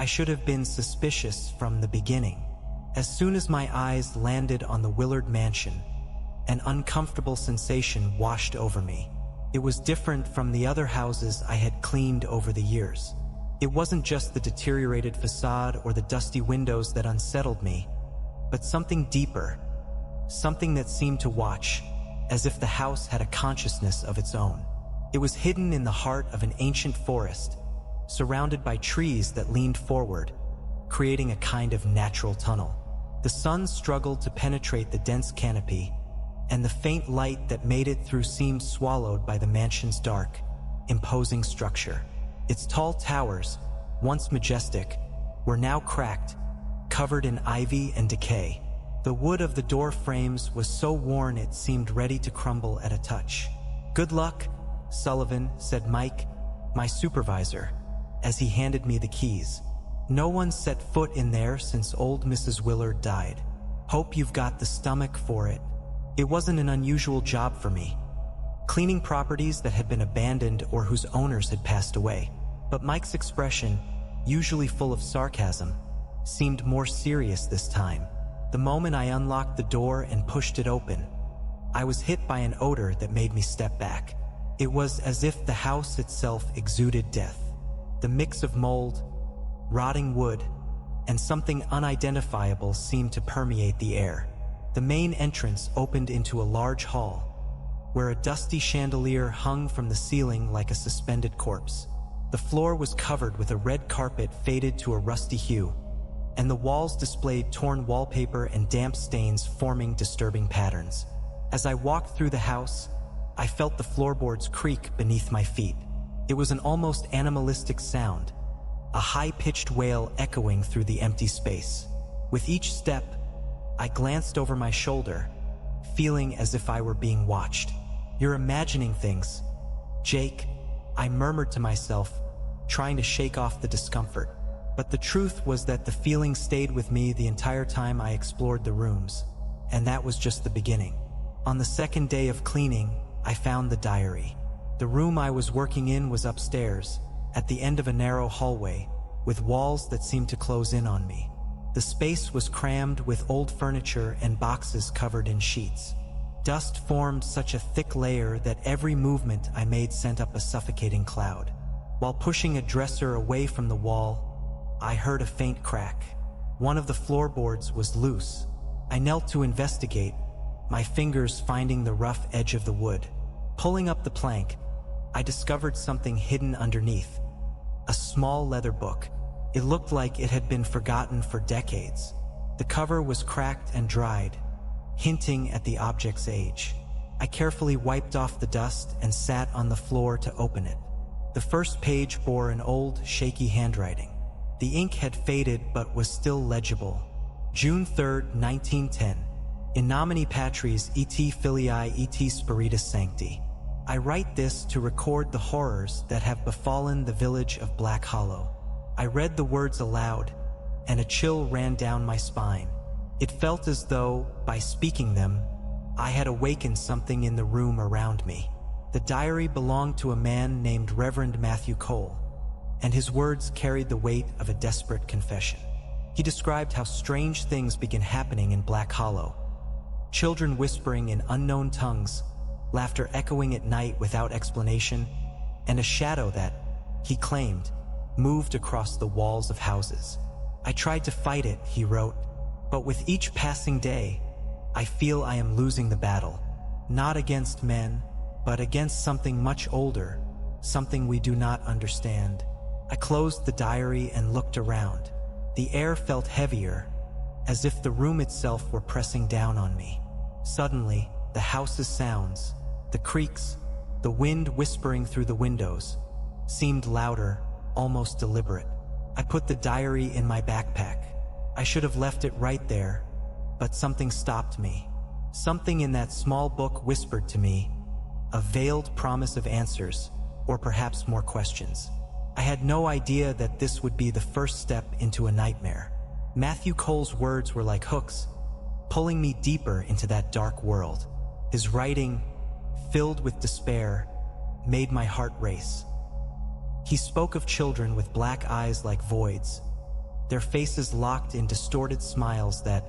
I should have been suspicious from the beginning. As soon as my eyes landed on the Willard mansion, an uncomfortable sensation washed over me. It was different from the other houses I had cleaned over the years. It wasn't just the deteriorated facade or the dusty windows that unsettled me, but something deeper, something that seemed to watch, as if the house had a consciousness of its own. It was hidden in the heart of an ancient forest, surrounded by trees that leaned forward, creating a kind of natural tunnel. The sun struggled to penetrate the dense canopy, and the faint light that made it through seemed swallowed by the mansion's dark, imposing structure. Its tall towers, once majestic, were now cracked, covered in ivy and decay. The wood of the door frames was so worn it seemed ready to crumble at a touch. "Good luck, Sullivan," said Mike, my supervisor, as he handed me the keys. "No one set foot in there since old Mrs. Willard died. Hope you've got the stomach for it." It wasn't an unusual job for me, cleaning properties that had been abandoned or whose owners had passed away. But Mike's expression, usually full of sarcasm, seemed more serious this time. The moment I unlocked the door and pushed it open, I was hit by an odor that made me step back. It was as if the house itself exuded death. The mix of mold, rotting wood, and something unidentifiable seemed to permeate the air. The main entrance opened into a large hall, where a dusty chandelier hung from the ceiling like a suspended corpse. The floor was covered with a red carpet faded to a rusty hue, and the walls displayed torn wallpaper and damp stains forming disturbing patterns. As I walked through the house, I felt the floorboards creak beneath my feet. It was an almost animalistic sound, a high-pitched wail echoing through the empty space. With each step, I glanced over my shoulder, feeling as if I were being watched. "You're imagining things, Jake," I murmured to myself, trying to shake off the discomfort. But the truth was that the feeling stayed with me the entire time I explored the rooms, and that was just the beginning. On the second day of cleaning, I found the diary. The room I was working in was upstairs, at the end of a narrow hallway, with walls that seemed to close in on me. The space was crammed with old furniture and boxes covered in sheets. Dust formed such a thick layer that every movement I made sent up a suffocating cloud. While pushing a dresser away from the wall, I heard a faint crack. One of the floorboards was loose. I knelt to investigate, my fingers finding the rough edge of the wood. Pulling up the plank, I discovered something hidden underneath. A small leather book. It looked like it had been forgotten for decades. The cover was cracked and dried, hinting at the object's age. I carefully wiped off the dust and sat on the floor to open it. The first page bore an old, shaky handwriting. The ink had faded but was still legible. June 3rd, 1910. In nomine Patris et Filii et Spiritus Sancti. I write this to record the horrors that have befallen the village of Black Hollow. I read the words aloud, and a chill ran down my spine. It felt as though, by speaking them, I had awakened something in the room around me. The diary belonged to a man named Reverend Matthew Cole, and his words carried the weight of a desperate confession. He described how strange things began happening in Black Hollow. Children whispering in unknown tongues, laughter echoing at night without explanation, and a shadow that, he claimed, moved across the walls of houses. "I tried to fight it," he wrote, "but with each passing day, I feel I am losing the battle. Not against men, but against something much older, something we do not understand." I closed the diary and looked around. The air felt heavier, as if the room itself were pressing down on me. Suddenly, the house's sounds, the creaks, the wind whispering through the windows, seemed louder, almost deliberate. I put the diary in my backpack. I should have left it right there, but something stopped me. Something in that small book whispered to me, a veiled promise of answers, or perhaps more questions. I had no idea that this would be the first step into a nightmare. Matthew Cole's words were like hooks, pulling me deeper into that dark world. His writing, filled with despair, made my heart race. He spoke of children with black eyes like voids, their faces locked in distorted smiles that,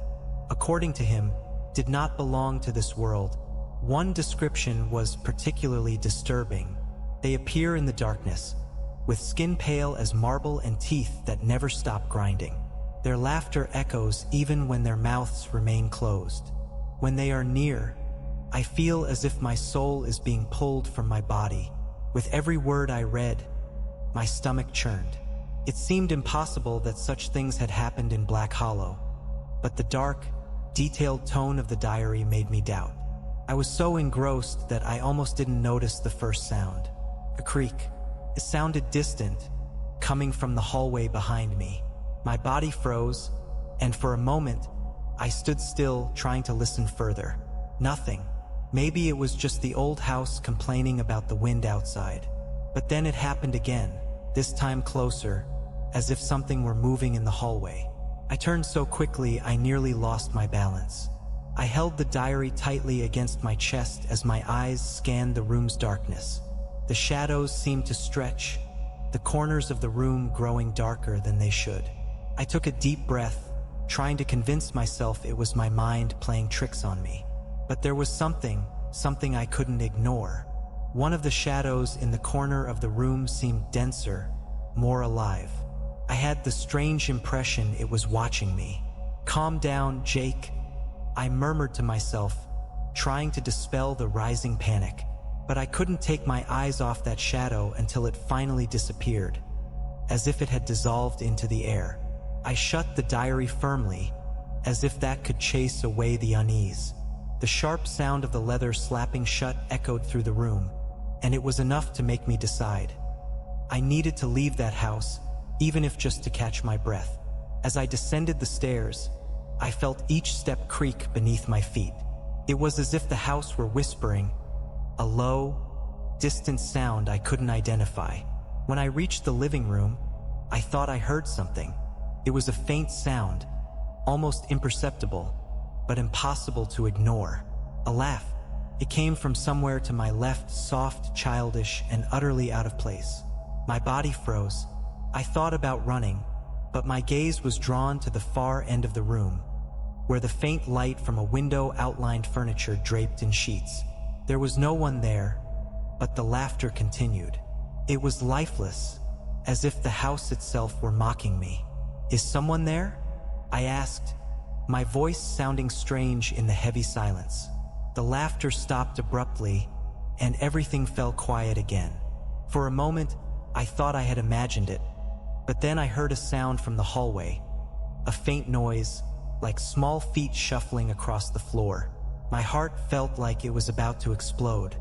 according to him, did not belong to this world. One description was particularly disturbing. They appear in the darkness, with skin pale as marble and teeth that never stop grinding. Their laughter echoes even when their mouths remain closed. When they are near, I feel as if my soul is being pulled from my body. With every word I read, my stomach churned. It seemed impossible that such things had happened in Black Hollow, but the dark, detailed tone of the diary made me doubt. I was so engrossed that I almost didn't notice the first sound. A creak. It sounded distant, coming from the hallway behind me. My body froze, and for a moment, I stood still, trying to listen further. Nothing. Maybe it was just the old house complaining about the wind outside. But then it happened again, this time closer, as if something were moving in the hallway. I turned so quickly I nearly lost my balance. I held the diary tightly against my chest as my eyes scanned the room's darkness. The shadows seemed to stretch, the corners of the room growing darker than they should. I took a deep breath, trying to convince myself it was my mind playing tricks on me. But there was something I couldn't ignore. One of the shadows in the corner of the room seemed denser, more alive. I had the strange impression it was watching me. "Calm down, Jake," I murmured to myself, trying to dispel the rising panic. But I couldn't take my eyes off that shadow until it finally disappeared, as if it had dissolved into the air. I shut the diary firmly, as if that could chase away the unease. The sharp sound of the leather slapping shut echoed through the room, and it was enough to make me decide. I needed to leave that house, even if just to catch my breath. As I descended the stairs, I felt each step creak beneath my feet. It was as if the house were whispering, a low, distant sound I couldn't identify. When I reached the living room, I thought I heard something. It was a faint sound, almost imperceptible, but impossible to ignore. A laugh. It came from somewhere to my left, soft, childish, and utterly out of place. My body froze. I thought about running, but my gaze was drawn to the far end of the room, where the faint light from a window outlined furniture draped in sheets. There was no one there, but the laughter continued. It was lifeless, as if the house itself were mocking me. "Is someone there?" I asked, my voice sounding strange in the heavy silence. The laughter stopped abruptly, and everything fell quiet again. For a moment, I thought I had imagined it, but then I heard a sound from the hallway, a faint noise, like small feet shuffling across the floor. My heart felt like it was about to explode.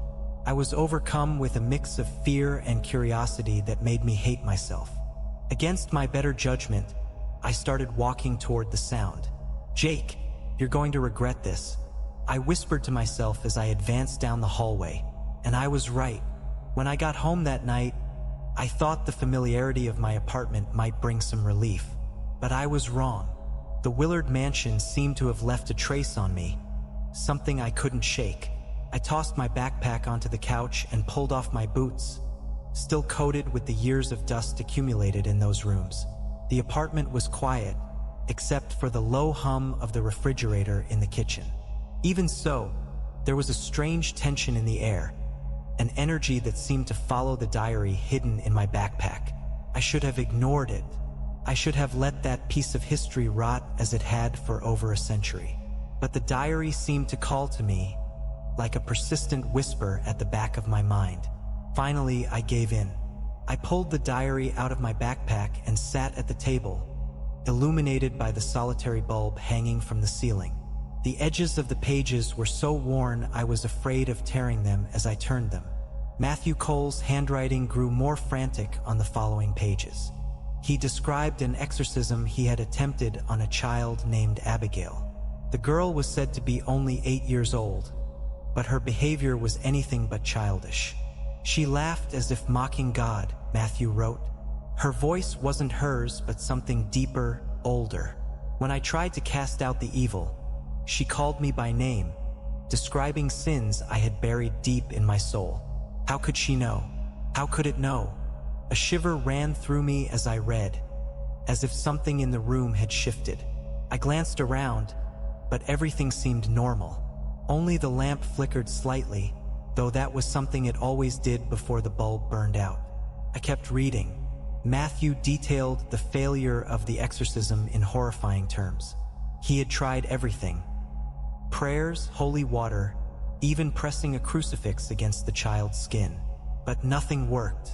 I was overcome with a mix of fear and curiosity that made me hate myself. Against my better judgment, I started walking toward the sound. "Jake, you're going to regret this," I whispered to myself as I advanced down the hallway. And I was right. When I got home that night, I thought the familiarity of my apartment might bring some relief. But I was wrong. The Willard mansion seemed to have left a trace on me, something I couldn't shake. I tossed my backpack onto the couch and pulled off my boots, still coated with the years of dust accumulated in those rooms. The apartment was quiet, except for the low hum of the refrigerator in the kitchen. Even so, there was a strange tension in the air, an energy that seemed to follow the diary hidden in my backpack. I should have ignored it. I should have let that piece of history rot as it had for over a century. But the diary seemed to call to me, like a persistent whisper at the back of my mind. Finally, I gave in. I pulled the diary out of my backpack and sat at the table, illuminated by the solitary bulb hanging from the ceiling. The edges of the pages were so worn I was afraid of tearing them as I turned them. Matthew Cole's handwriting grew more frantic on the following pages. He described an exorcism he had attempted on a child named Abigail. The girl was said to be only 8 years old, but her behavior was anything but childish. She laughed as if mocking God, Matthew wrote. Her voice wasn't hers, but something deeper, older. When I tried to cast out the evil, she called me by name, describing sins I had buried deep in my soul. How could she know? How could it know? A shiver ran through me as I read. as if something in the room had shifted. I glanced around, but everything seemed normal. Only the lamp flickered slightly, though that was something it always did before the bulb burned out. I kept reading. Matthew detailed the failure of the exorcism in horrifying terms. He had tried everything. Prayers, holy water, even pressing a crucifix against the child's skin. But nothing worked.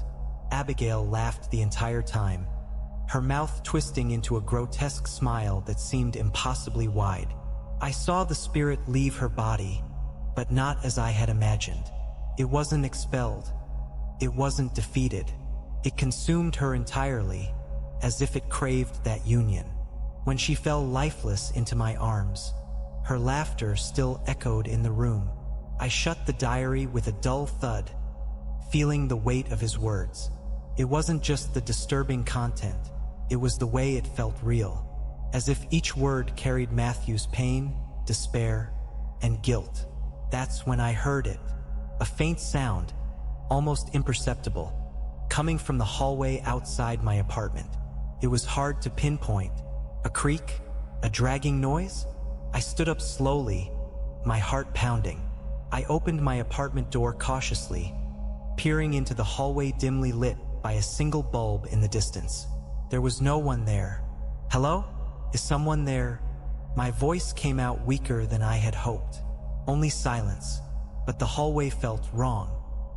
Abigail laughed the entire time, her mouth twisting into a grotesque smile that seemed impossibly wide. I saw the spirit leave her body, but not as I had imagined. It wasn't expelled. It wasn't defeated. It consumed her entirely, as if it craved that union. When she fell lifeless into my arms, her laughter still echoed in the room. I shut the diary with a dull thud, feeling the weight of his words. It wasn't just the disturbing content, it was the way it felt real, as if each word carried Matthew's pain, despair, and guilt. That's when I heard it, a faint sound, almost imperceptible, coming from the hallway outside my apartment. It was hard to pinpoint. A creak? A dragging noise? I stood up slowly, my heart pounding. I opened my apartment door cautiously, peering into the hallway dimly lit by a single bulb in the distance. There was no one there. Hello? Is someone there? My voice came out weaker than I had hoped. Only silence, but the hallway felt wrong.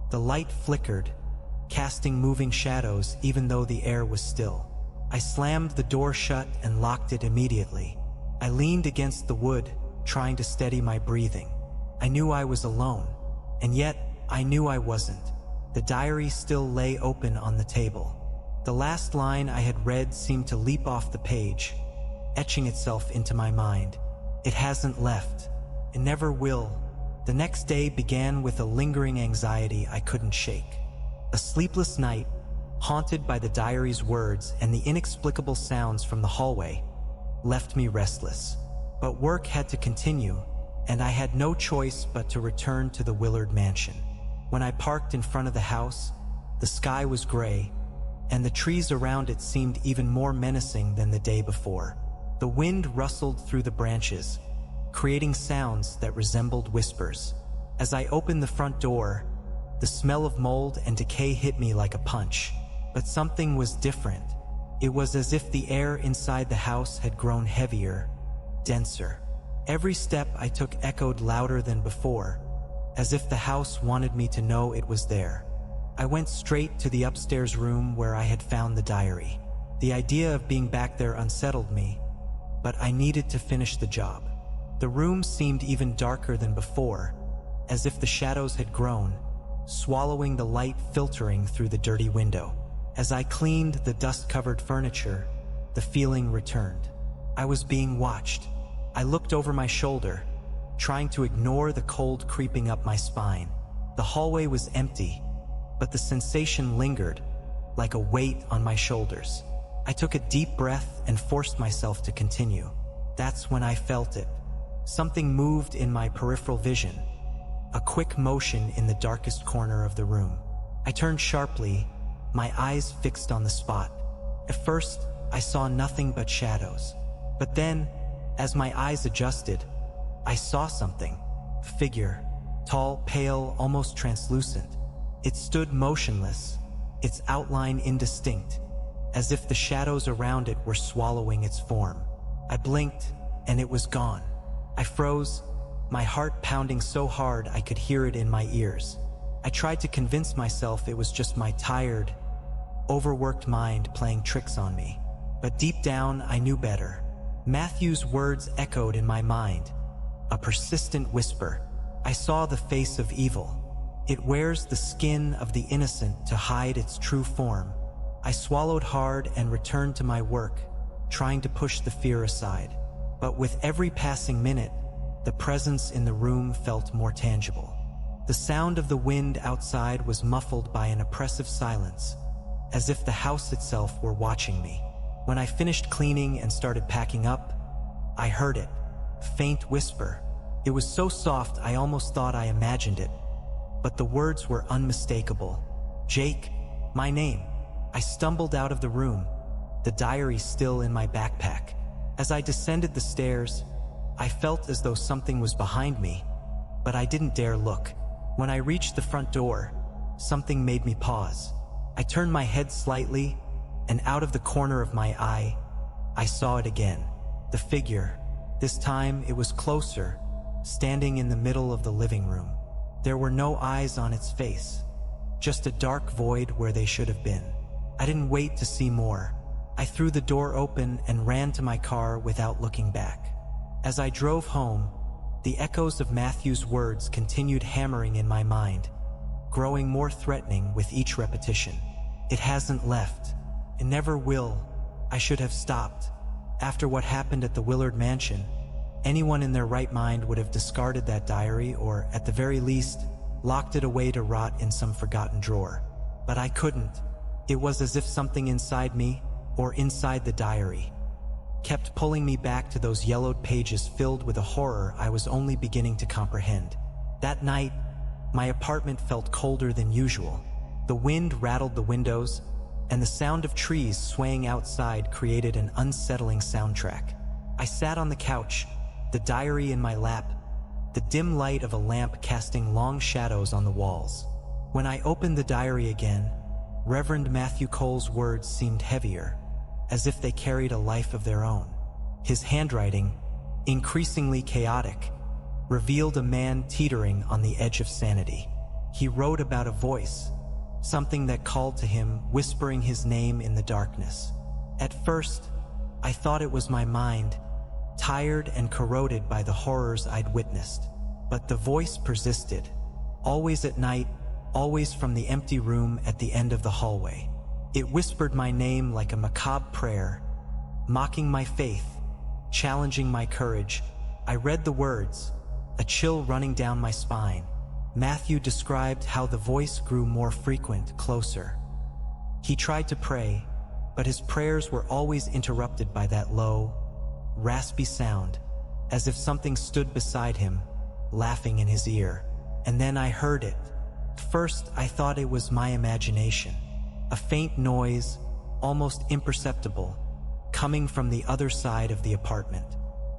The light flickered, casting moving shadows even though the air was still. I slammed the door shut and locked it immediately. I leaned against the wood, trying to steady my breathing. I knew I was alone, and yet I knew I wasn't. The diary still lay open on the table. The last line I had read seemed to leap off the page, etching itself into my mind. It hasn't left. It never will. The next day began with a lingering anxiety I couldn't shake. A sleepless night, haunted by the diary's words and the inexplicable sounds from the hallway, left me restless. But work had to continue, and I had no choice but to return to the Willard mansion. When I parked in front of the house, the sky was gray, and the trees around it seemed even more menacing than the day before. The wind rustled through the branches, creating sounds that resembled whispers. As I opened the front door, the smell of mold and decay hit me like a punch. But something was different. It was as if the air inside the house had grown heavier, denser. Every step I took echoed louder than before, as if the house wanted me to know it was there. I went straight to the upstairs room where I had found the diary. The idea of being back there unsettled me, but I needed to finish the job. The room seemed even darker than before, as if the shadows had grown, swallowing the light filtering through the dirty window. As I cleaned the dust-covered furniture, the feeling returned. I was being watched. I looked over my shoulder, trying to ignore the cold creeping up my spine. The hallway was empty, but the sensation lingered, like a weight on my shoulders. I took a deep breath and forced myself to continue. That's when I felt it. Something moved in my peripheral vision, a quick motion in the darkest corner of the room. I turned sharply, my eyes fixed on the spot. At first, I saw nothing but shadows. But then, as my eyes adjusted, I saw something. A figure, tall, pale, almost translucent. It stood motionless, its outline indistinct, as if the shadows around it were swallowing its form. I blinked, and it was gone. I froze, my heart pounding so hard I could hear it in my ears. I tried to convince myself it was just my tired, overworked mind playing tricks on me. But deep down, I knew better. Matthew's words echoed in my mind, a persistent whisper. I saw the face of evil. It wears the skin of the innocent to hide its true form. I swallowed hard and returned to my work, trying to push the fear aside. But with every passing minute, the presence in the room felt more tangible. The sound of the wind outside was muffled by an oppressive silence, as if the house itself were watching me. When I finished cleaning and started packing up, I heard it, a faint whisper. It was so soft I almost thought I imagined it, but the words were unmistakable. Jake, my name. I stumbled out of the room, the diary still in my backpack. As I descended the stairs, I felt as though something was behind me, but I didn't dare look. When I reached the front door, something made me pause. I turned my head slightly, and out of the corner of my eye, I saw it again. The figure. This time it was closer, standing in the middle of the living room. There were no eyes on its face, just a dark void where they should have been. I didn't wait to see more. I threw the door open and ran to my car without looking back. As I drove home, the echoes of Matthew's words continued hammering in my mind, growing more threatening with each repetition. It hasn't left. It never will. I should have stopped. After what happened at the Willard mansion, anyone in their right mind would have discarded that diary or, at the very least, locked it away to rot in some forgotten drawer. But I couldn't. It was as if something inside me, or inside the diary, kept pulling me back to those yellowed pages filled with a horror I was only beginning to comprehend. That night, my apartment felt colder than usual. The wind rattled the windows, and the sound of trees swaying outside created an unsettling soundtrack. I sat on the couch, the diary in my lap, the dim light of a lamp casting long shadows on the walls. When I opened the diary again, Reverend Matthew Cole's words seemed heavier, as if they carried a life of their own. His handwriting, increasingly chaotic, revealed a man teetering on the edge of sanity. He wrote about a voice, something that called to him, whispering his name in the darkness. At first, I thought it was my mind, tired and corroded by the horrors I'd witnessed. But the voice persisted, always at night, always from the empty room at the end of the hallway. It whispered my name like a macabre prayer, mocking my faith, challenging my courage. I read the words, a chill running down my spine. Matthew described how the voice grew more frequent, closer. He tried to pray, but his prayers were always interrupted by that low, raspy sound, as if something stood beside him, laughing in his ear. And then I heard it. First, I thought it was my imagination. A faint noise, almost imperceptible, coming from the other side of the apartment.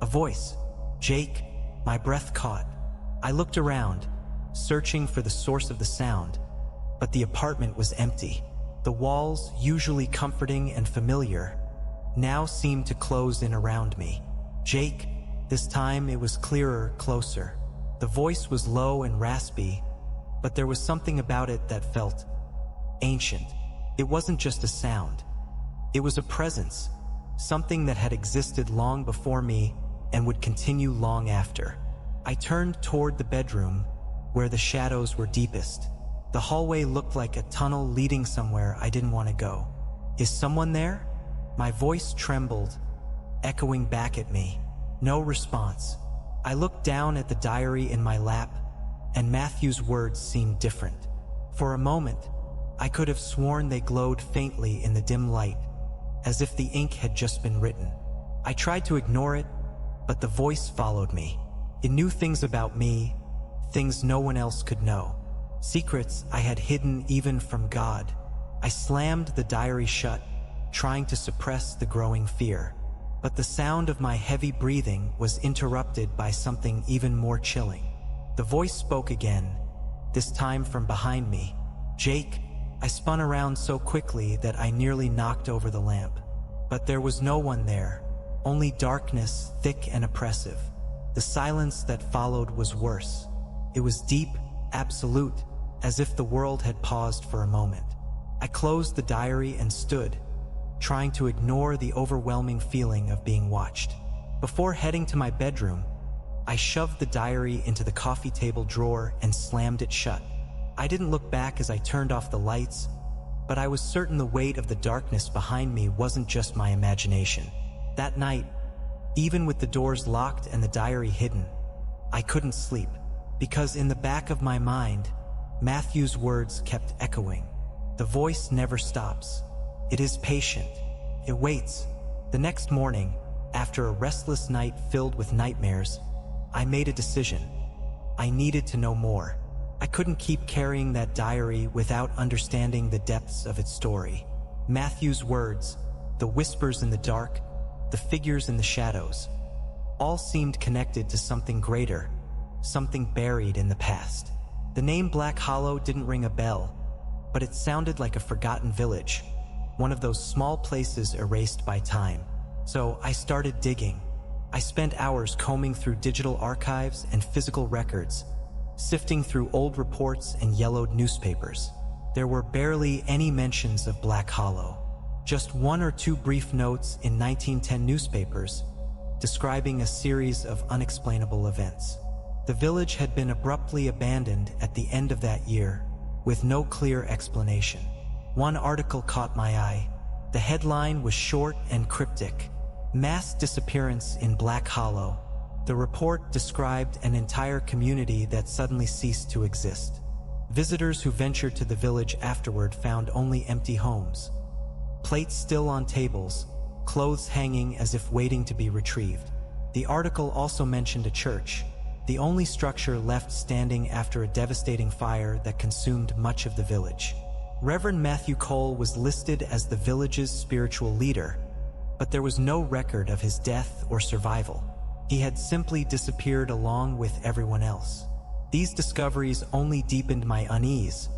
A voice. Jake. My breath caught. I looked around, searching for the source of the sound, but the apartment was empty. The walls, usually comforting and familiar, now seemed to close in around me. Jake. This time it was clearer, closer. The voice was low and raspy, but there was something about it that felt ancient. It wasn't just a sound. It was a presence, something that had existed long before me and would continue long after. I turned toward the bedroom, where the shadows were deepest. The hallway looked like a tunnel leading somewhere I didn't want to go. Is someone there? My voice trembled, echoing back at me. No response. I looked down at the diary in my lap, and Matthew's words seemed different. For a moment, I could have sworn they glowed faintly in the dim light, as if the ink had just been written. I tried to ignore it, but the voice followed me. It knew things about me, things no one else could know. Secrets I had hidden even from God. I slammed the diary shut, trying to suppress the growing fear. But the sound of my heavy breathing was interrupted by something even more chilling. The voice spoke again, this time from behind me. Jake. I spun around so quickly that I nearly knocked over the lamp. But there was no one there, only darkness, thick and oppressive. The silence that followed was worse. It was deep, absolute, as if the world had paused for a moment. I closed the diary and stood, trying to ignore the overwhelming feeling of being watched. Before heading to my bedroom, I shoved the diary into the coffee table drawer and slammed it shut. I didn't look back as I turned off the lights, but I was certain the weight of the darkness behind me wasn't just my imagination. That night, even with the doors locked and the diary hidden, I couldn't sleep, because in the back of my mind, Matthew's words kept echoing. The voice never stops. It is patient. It waits. The next morning, after a restless night filled with nightmares, I made a decision. I needed to know more. I couldn't keep carrying that diary without understanding the depths of its story. Matthew's words, the The whispers in the dark, the figures in the shadows, all seemed connected to something greater, something buried in the past. The name Black Hollow didn't ring a bell, but it sounded like a forgotten village, one of those small places erased by time. So I started digging. I spent hours combing through digital archives and physical records, sifting through old reports and yellowed newspapers. There were barely any mentions of Black Hollow, just one or two brief notes in 1910 newspapers describing a series of unexplainable events. The village had been abruptly abandoned at the end of that year, with no clear explanation. One article caught my eye. The headline was short and cryptic: "Mass disappearance in Black Hollow." The report described an entire community that suddenly ceased to exist. Visitors who ventured to the village afterward found only empty homes, plates still on tables, clothes hanging as if waiting to be retrieved. The article also mentioned a church, the only structure left standing after a devastating fire that consumed much of the village. Reverend Matthew Cole was listed as the village's spiritual leader, but there was no record of his death or survival. He had simply disappeared along with everyone else. These discoveries only deepened my unease,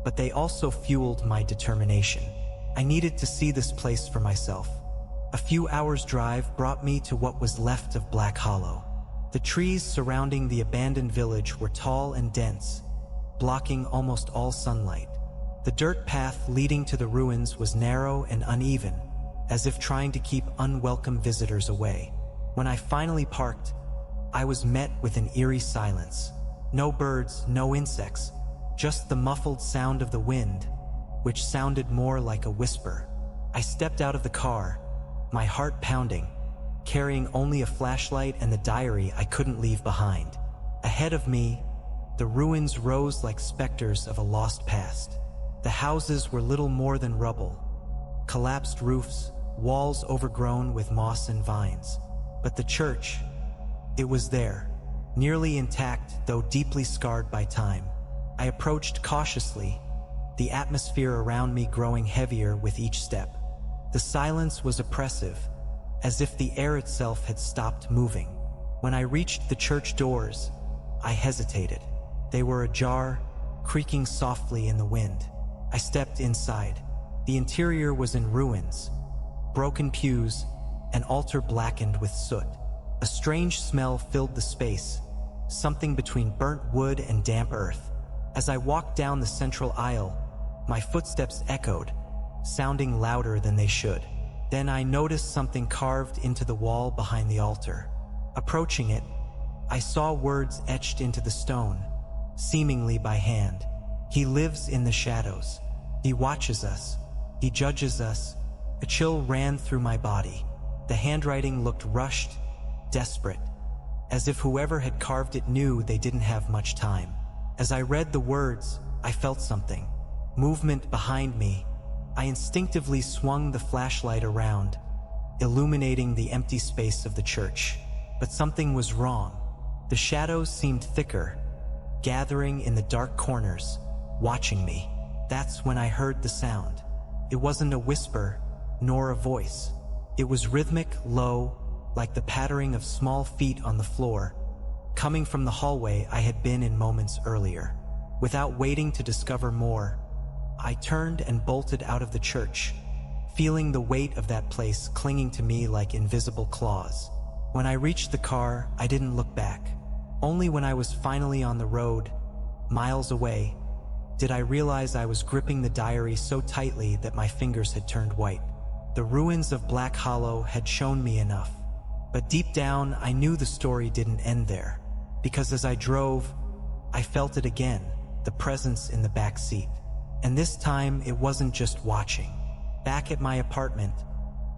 but they also fueled my determination. I needed to see this place for myself. A few hours' drive brought me to what was left of Black Hollow. The trees surrounding the abandoned village were tall and dense, blocking almost all sunlight. The dirt path leading to the ruins was narrow and uneven, as if trying to keep unwelcome visitors away. When I finally parked, I was met with an eerie silence. No birds, no insects, just the muffled sound of the wind, which sounded more like a whisper. I stepped out of the car, my heart pounding, carrying only a flashlight and the diary I couldn't leave behind. Ahead of me, the ruins rose like specters of a lost past. The houses were little more than rubble, collapsed roofs, walls overgrown with moss and vines. But the church, it was there, nearly intact though deeply scarred by time. I approached cautiously, the atmosphere around me growing heavier with each step. The silence was oppressive, as if the air itself had stopped moving. When I reached the church doors, I hesitated. They were ajar, creaking softly in the wind. I stepped inside. The interior was in ruins, broken pews, an altar blackened with soot. A strange smell filled the space, something between burnt wood and damp earth. As I walked down the central aisle, my footsteps echoed, sounding louder than they should. Then I noticed something carved into the wall behind the altar. Approaching it, I saw words etched into the stone, seemingly by hand. "He lives in the shadows. He watches us. He judges us." A chill ran through my body. The handwriting looked rushed, desperate, as if whoever had carved it knew they didn't have much time. As I read the words, I felt something. Movement behind me. I instinctively swung the flashlight around, illuminating the empty space of the church. But something was wrong. The shadows seemed thicker, gathering in the dark corners, watching me. That's when I heard the sound. It wasn't a whisper, nor a voice. It was rhythmic, low, like the pattering of small feet on the floor, coming from the hallway I had been in moments earlier. Without waiting to discover more, I turned and bolted out of the church, feeling the weight of that place clinging to me like invisible claws. When I reached the car, I didn't look back. Only when I was finally on the road, miles away, did I realize I was gripping the diary so tightly that my fingers had turned white. The ruins of Black Hollow had shown me enough. But deep down, I knew the story didn't end there. Because as I drove, I felt it again, the presence in the back seat. And this time, it wasn't just watching. Back at my apartment,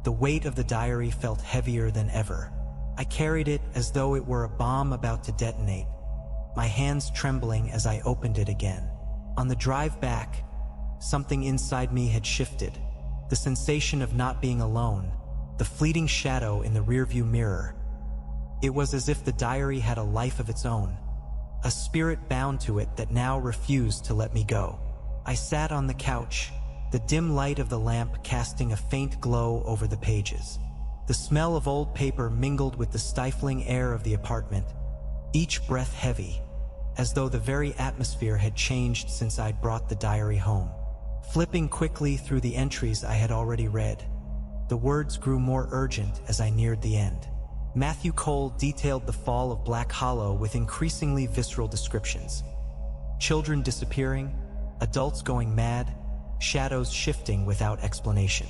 the weight of the diary felt heavier than ever. I carried it as though it were a bomb about to detonate, my hands trembling as I opened it again. On the drive back, something inside me had shifted. The sensation of not being alone, the fleeting shadow in the rearview mirror. It was as if the diary had a life of its own, a spirit bound to it that now refused to let me go. I sat on the couch, the dim light of the lamp casting a faint glow over the pages. The smell of old paper mingled with the stifling air of the apartment, each breath heavy, as though the very atmosphere had changed since I'd brought the diary home. Flipping quickly through the entries I had already read, the words grew more urgent as I neared the end. Matthew Cole detailed the fall of Black Hollow with increasingly visceral descriptions. Children disappearing, adults going mad, shadows shifting without explanation.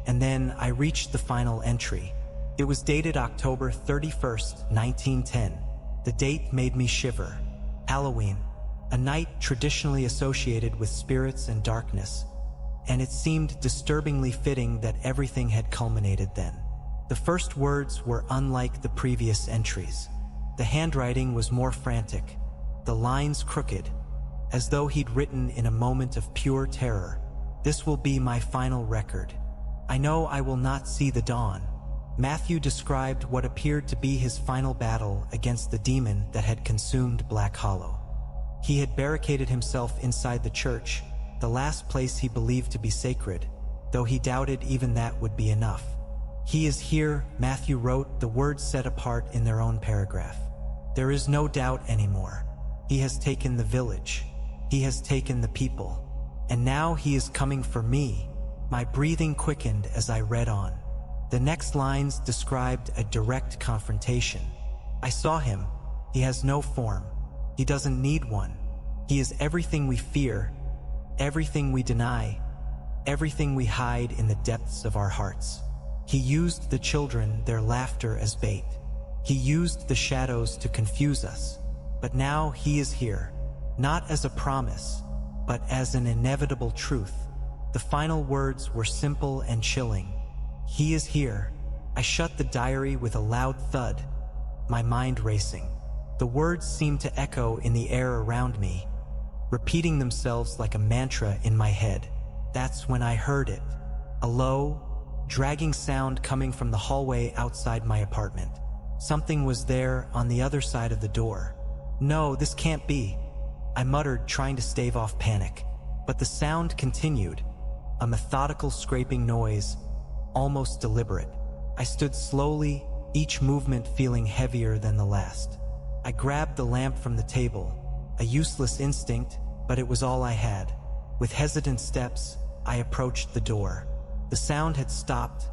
And then I reached the final entry. It was dated October 31st, 1910. The date made me shiver. Halloween, a night traditionally associated with spirits and darkness, and it seemed disturbingly fitting that everything had culminated then. The first words were unlike the previous entries. The handwriting was more frantic, the lines crooked, as though he'd written in a moment of pure terror. This will be my final record. I know I will not see the dawn. Matthew described what appeared to be his final battle against the demon that had consumed Black Hollow. He had barricaded himself inside the church, the last place he believed to be sacred, though he doubted even that would be enough. "He is here," Matthew wrote, the words set apart in their own paragraph. "There is no doubt anymore. He has taken the village. He has taken the people. And now he is coming for me." My breathing quickened as I read on. The next lines described a direct confrontation. "I saw him. He has no form. He doesn't need one. He is everything we fear, everything we deny, everything we hide in the depths of our hearts. He used the children, their laughter as bait. He used the shadows to confuse us. But now he is here, not as a promise, but as an inevitable truth." The final words were simple and chilling. "He is here." I shut the diary with a loud thud, my mind racing. The words seemed to echo in the air around me, repeating themselves like a mantra in my head. That's when I heard it. A low, dragging sound coming from the hallway outside my apartment. Something was there on the other side of the door. "No, this can't be," I muttered, trying to stave off panic. But the sound continued, a methodical scraping noise, almost deliberate. I stood slowly, each movement feeling heavier than the last. I grabbed the lamp from the table, a useless instinct, but it was all I had. With hesitant steps, I approached the door. The sound had stopped,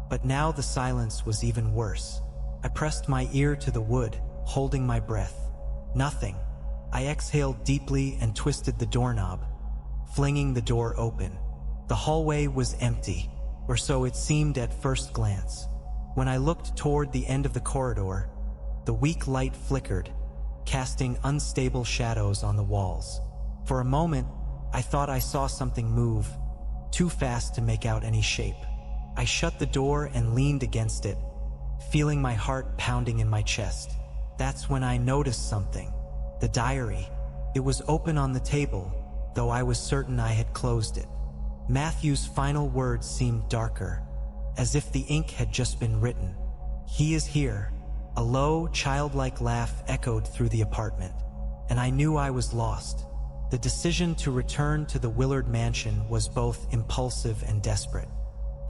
but now the silence was even worse. I pressed my ear to the wood, holding my breath. Nothing. I exhaled deeply and twisted the doorknob, flinging the door open. The hallway was empty, or so it seemed at first glance. When I looked toward the end of the corridor, the weak light flickered, casting unstable shadows on the walls. For a moment, I thought I saw something move, too fast to make out any shape. I shut the door and leaned against it, feeling my heart pounding in my chest. That's when I noticed something. The diary. It was open on the table, though I was certain I had closed it. Matthew's final words seemed darker, as if the ink had just been written. "He is here." A low, childlike laugh echoed through the apartment, and I knew I was lost. The decision to return to the Willard mansion was both impulsive and desperate.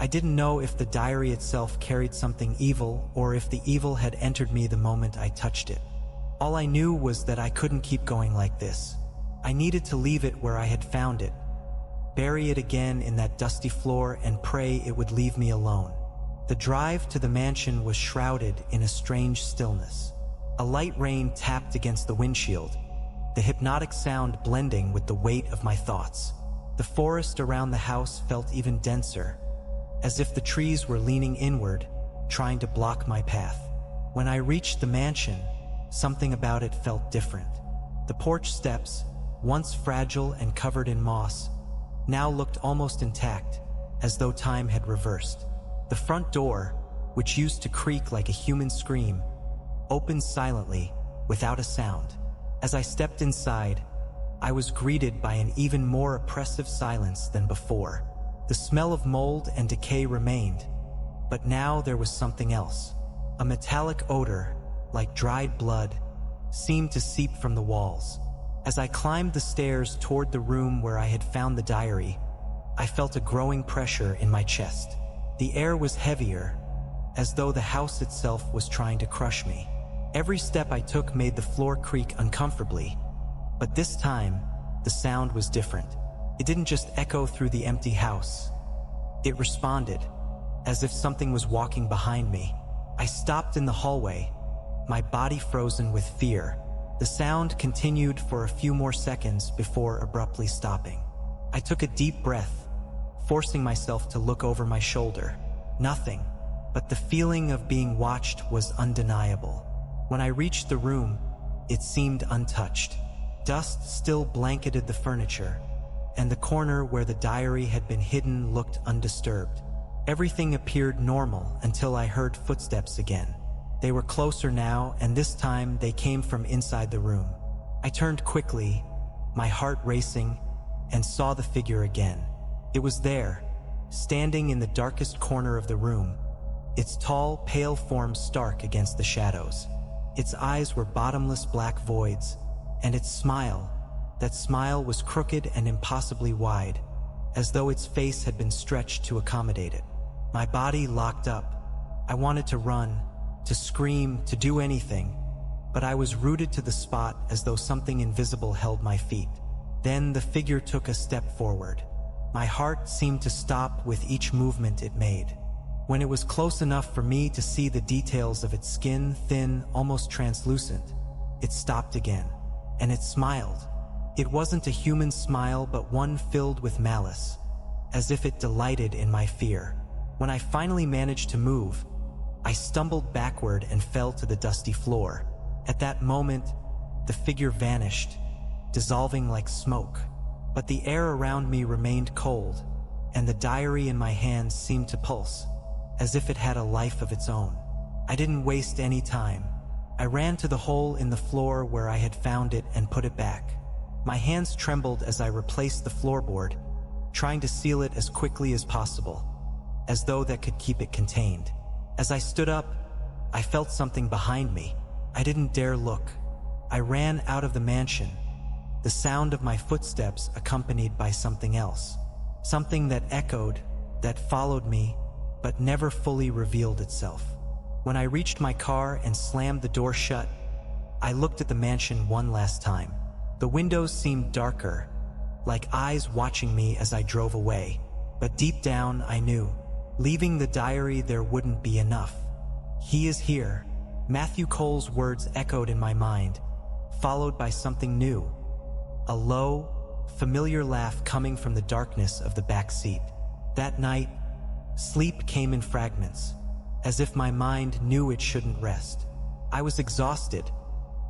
I didn't know if the diary itself carried something evil or if the evil had entered me the moment I touched it. All I knew was that I couldn't keep going like this. I needed to leave it where I had found it, bury it again in that dusty floor, and pray it would leave me alone. The drive to the mansion was shrouded in a strange stillness. A light rain tapped against the windshield, the hypnotic sound blending with the weight of my thoughts. The forest around the house felt even denser, as if the trees were leaning inward, trying to block my path. When I reached the mansion, something about it felt different. The porch steps, once fragile and covered in moss, now looked almost intact, as though time had reversed. The front door, which used to creak like a human scream, opened silently, without a sound. As I stepped inside, I was greeted by an even more oppressive silence than before. The smell of mold and decay remained, but now there was something else. A metallic odor, like dried blood, seemed to seep from the walls. As I climbed the stairs toward the room where I had found the diary, I felt a growing pressure in my chest. The air was heavier, as though the house itself was trying to crush me. Every step I took made the floor creak uncomfortably, but this time, the sound was different. It didn't just echo through the empty house. It responded, as if something was walking behind me. I stopped in the hallway, my body frozen with fear. The sound continued for a few more seconds before abruptly stopping. I took a deep breath, forcing myself to look over my shoulder. Nothing, but the feeling of being watched was undeniable. When I reached the room, it seemed untouched. Dust still blanketed the furniture, and the corner where the diary had been hidden looked undisturbed. Everything appeared normal until I heard footsteps again. They were closer now, and this time they came from inside the room. I turned quickly, my heart racing, and saw the figure again. It was there, standing in the darkest corner of the room, its tall, pale form stark against the shadows. Its eyes were bottomless black voids, and its smile, that smile was crooked and impossibly wide, as though its face had been stretched to accommodate it. My body locked up. I wanted to run, to scream, to do anything, but I was rooted to the spot as though something invisible held my feet. Then the figure took a step forward. My heart seemed to stop with each movement it made. When it was close enough for me to see the details of its skin, thin, almost translucent, it stopped again, and it smiled. It wasn't a human smile, but one filled with malice, as if it delighted in my fear. When I finally managed to move, I stumbled backward and fell to the dusty floor. At that moment, the figure vanished, dissolving like smoke. But the air around me remained cold, and the diary in my hands seemed to pulse, as if it had a life of its own. I didn't waste any time. I ran to the hole in the floor where I had found it and put it back. My hands trembled as I replaced the floorboard, trying to seal it as quickly as possible, as though that could keep it contained. As I stood up, I felt something behind me. I didn't dare look. I ran out of the mansion, the sound of my footsteps accompanied by something else. Something that echoed, that followed me, but never fully revealed itself. When I reached my car and slammed the door shut, I looked at the mansion one last time. The windows seemed darker, like eyes watching me as I drove away. But deep down, I knew, leaving the diary there wouldn't be enough. He is here. Matthew Cole's words echoed in my mind, followed by something new. A low, familiar laugh coming from the darkness of the back seat. That night, sleep came in fragments, as if my mind knew it shouldn't rest. I was exhausted,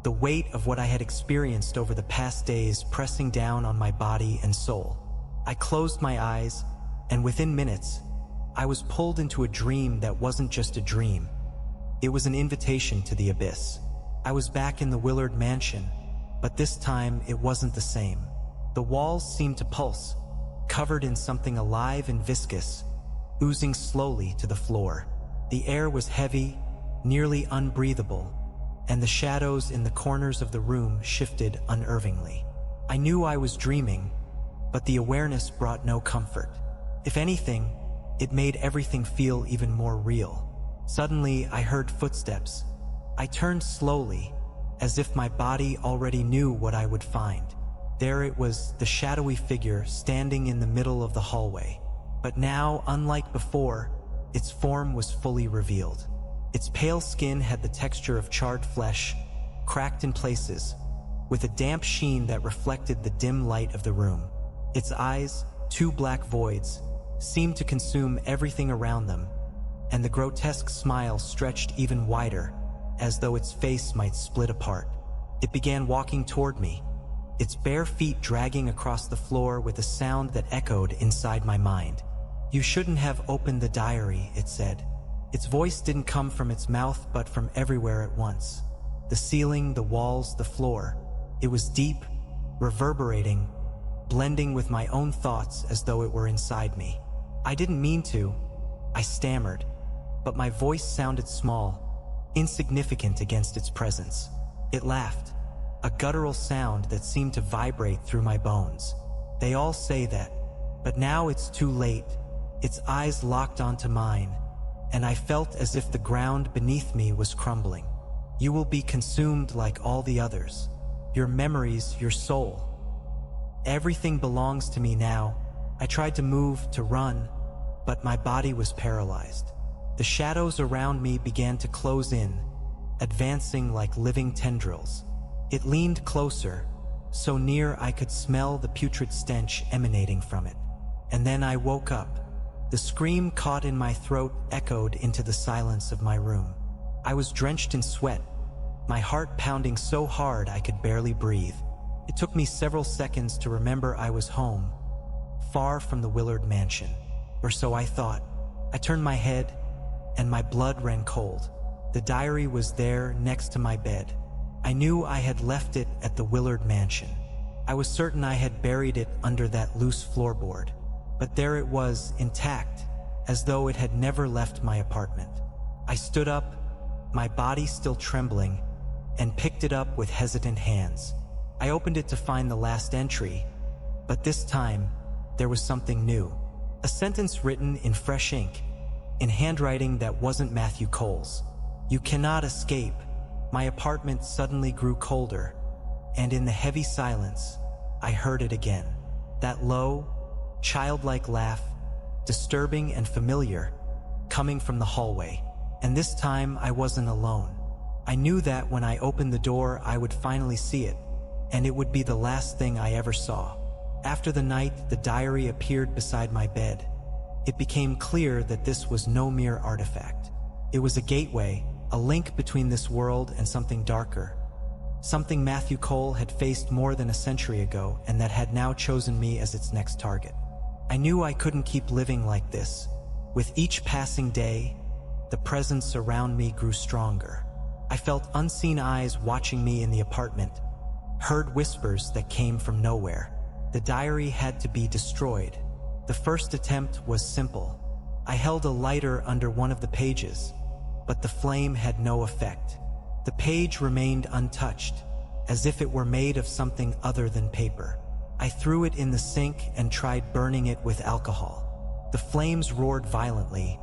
the weight of what I had experienced over the past days pressing down on my body and soul. I closed my eyes, and within minutes, I was pulled into a dream that wasn't just a dream. It was an invitation to the abyss. I was back in the Willard mansion, but this time it wasn't the same. The walls seemed to pulse, covered in something alive and viscous, oozing slowly to the floor. The air was heavy, nearly unbreathable, and the shadows in the corners of the room shifted unnervingly. I knew I was dreaming, but the awareness brought no comfort. If anything, it made everything feel even more real. Suddenly, I heard footsteps. I turned slowly, as if my body already knew what I would find. There it was, the shadowy figure standing in the middle of the hallway. But now, unlike before, its form was fully revealed. Its pale skin had the texture of charred flesh, cracked in places, with a damp sheen that reflected the dim light of the room. Its eyes, two black voids, seemed to consume everything around them, and the grotesque smile stretched even wider, as though its face might split apart. It began walking toward me, its bare feet dragging across the floor with a sound that echoed inside my mind. "You shouldn't have opened the diary," it said. Its voice didn't come from its mouth, but from everywhere at once. The ceiling, the walls, the floor. It was deep, reverberating, blending with my own thoughts as though it were inside me. I didn't mean to. I stammered, but my voice sounded small, insignificant against its presence. It laughed, a guttural sound that seemed to vibrate through my bones. "They all say that," But now it's too late. Its eyes locked onto mine, and I felt as if the ground beneath me was crumbling. You will be consumed like all the others. Your memories, your soul. Everything belongs to me now. I tried to move, to run, but my body was paralyzed. The shadows around me began to close in, advancing like living tendrils. It leaned closer, so near I could smell the putrid stench emanating from it. And then I woke up. The scream caught in my throat echoed into the silence of my room. I was drenched in sweat, my heart pounding so hard I could barely breathe. It took me several seconds to remember I was home, far from the Willard mansion, or so I thought. I turned my head, and my blood ran cold. The diary was there next to my bed. I knew I had left it at the Willard mansion. I was certain I had buried it under that loose floorboard, but there it was, intact, as though it had never left my apartment. I stood up, my body still trembling, and picked it up with hesitant hands. I opened it to find the last entry, but this time, there was something new. A sentence written in fresh ink, in handwriting that wasn't Matthew Cole's. "You cannot escape." My apartment suddenly grew colder, and in the heavy silence, I heard it again. That low, childlike laugh, disturbing and familiar, coming from the hallway. And this time I wasn't alone. I knew that when I opened the door I would finally see it, and it would be the last thing I ever saw. After the night the diary appeared beside my bed, it became clear that this was no mere artifact. It was a gateway, a link between this world and something darker. Something Matthew Cole had faced more than a century ago and that had now chosen me as its next target. I knew I couldn't keep living like this. With each passing day, the presence around me grew stronger. I felt unseen eyes watching me in the apartment, heard whispers that came from nowhere. The diary had to be destroyed. The first attempt was simple. I held a lighter under one of the pages, but the flame had no effect. The page remained untouched, as if it were made of something other than paper. I threw it in the sink and tried burning it with alcohol. The flames roared violently,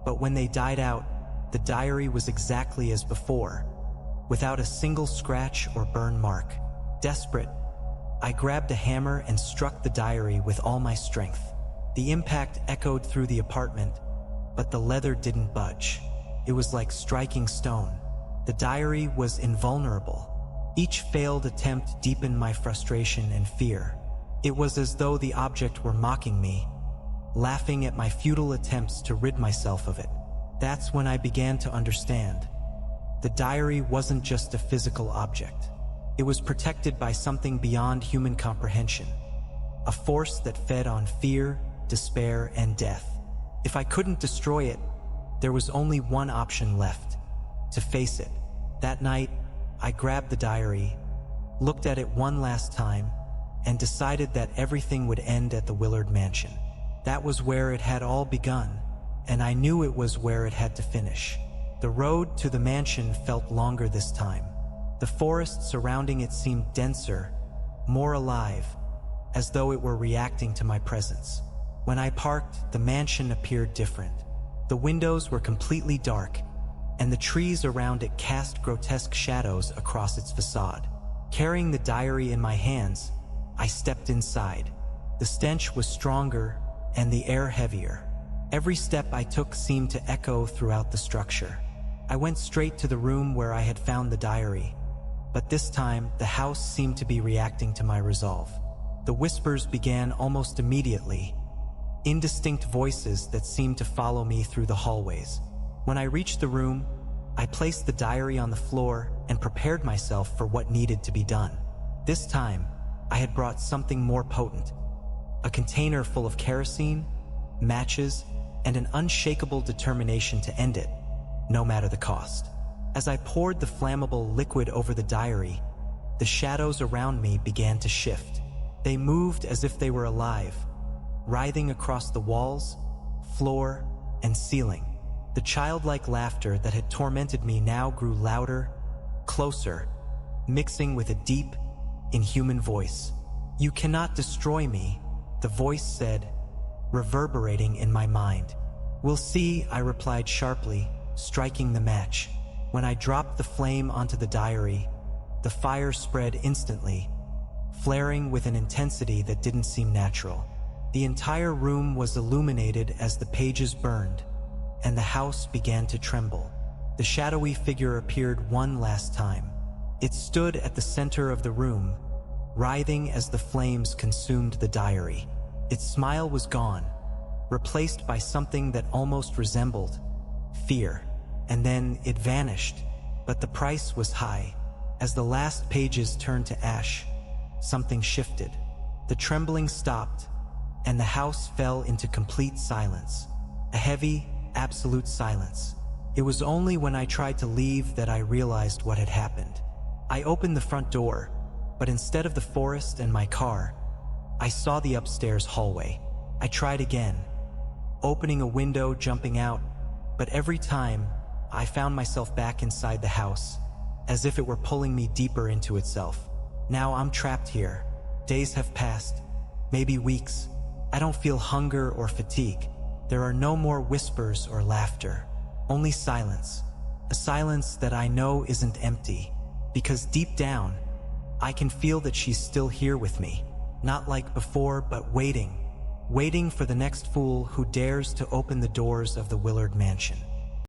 but when they died out, the diary was exactly as before, without a single scratch or burn mark. Desperate, I grabbed a hammer and struck the diary with all my strength. The impact echoed through the apartment, but the leather didn't budge. It was like striking stone. The diary was invulnerable. Each failed attempt deepened my frustration and fear. It was as though the object were mocking me, laughing at my futile attempts to rid myself of it. That's when I began to understand. The diary wasn't just a physical object. It was protected by something beyond human comprehension, a force that fed on fear, despair, and death. If I couldn't destroy it, there was only one option left: to face it. That night, I grabbed the diary, looked at it one last time, and decided that everything would end at the Willard mansion. That was where it had all begun, and I knew it was where it had to finish. The road to the mansion felt longer this time. The forest surrounding it seemed denser, more alive, as though it were reacting to my presence. When I parked, the mansion appeared different. The windows were completely dark, and the trees around it cast grotesque shadows across its facade. Carrying the diary in my hands, I stepped inside. The stench was stronger, and the air heavier. Every step I took seemed to echo throughout the structure. I went straight to the room where I had found the diary, but this time the house seemed to be reacting to my resolve. The whispers began almost immediately, indistinct voices that seemed to follow me through the hallways. When I reached the room, I placed the diary on the floor and prepared myself for what needed to be done. This time, I had brought something more potent: a container full of kerosene, matches, and an unshakable determination to end it, no matter the cost. As I poured the flammable liquid over the diary, the shadows around me began to shift. They moved as if they were alive, writhing across the walls, floor, and ceiling. The childlike laughter that had tormented me now grew louder, closer, mixing with a deep, inhuman voice. "You cannot destroy me," the voice said, reverberating in my mind. "We'll see," I replied sharply, striking the match. When I dropped the flame onto the diary, the fire spread instantly, flaring with an intensity that didn't seem natural. The entire room was illuminated as the pages burned, and the house began to tremble. The shadowy figure appeared one last time. It stood at the center of the room, writhing as the flames consumed the diary. Its smile was gone, replaced by something that almost resembled fear. And then it vanished, but the price was high. As the last pages turned to ash, something shifted. The trembling stopped, and the house fell into complete silence. A heavy, absolute silence. It was only when I tried to leave that I realized what had happened. I opened the front door, but instead of the forest and my car, I saw the upstairs hallway. I tried again, opening a window, jumping out, but every time I found myself back inside the house, as if it were pulling me deeper into itself. Now I'm trapped here. Days have passed, maybe weeks. I don't feel hunger or fatigue. There are no more whispers or laughter, only silence. A silence that I know isn't empty, because deep down, I can feel that she's still here with me. Not like before, but waiting for the next fool who dares to open the doors of the Willard mansion.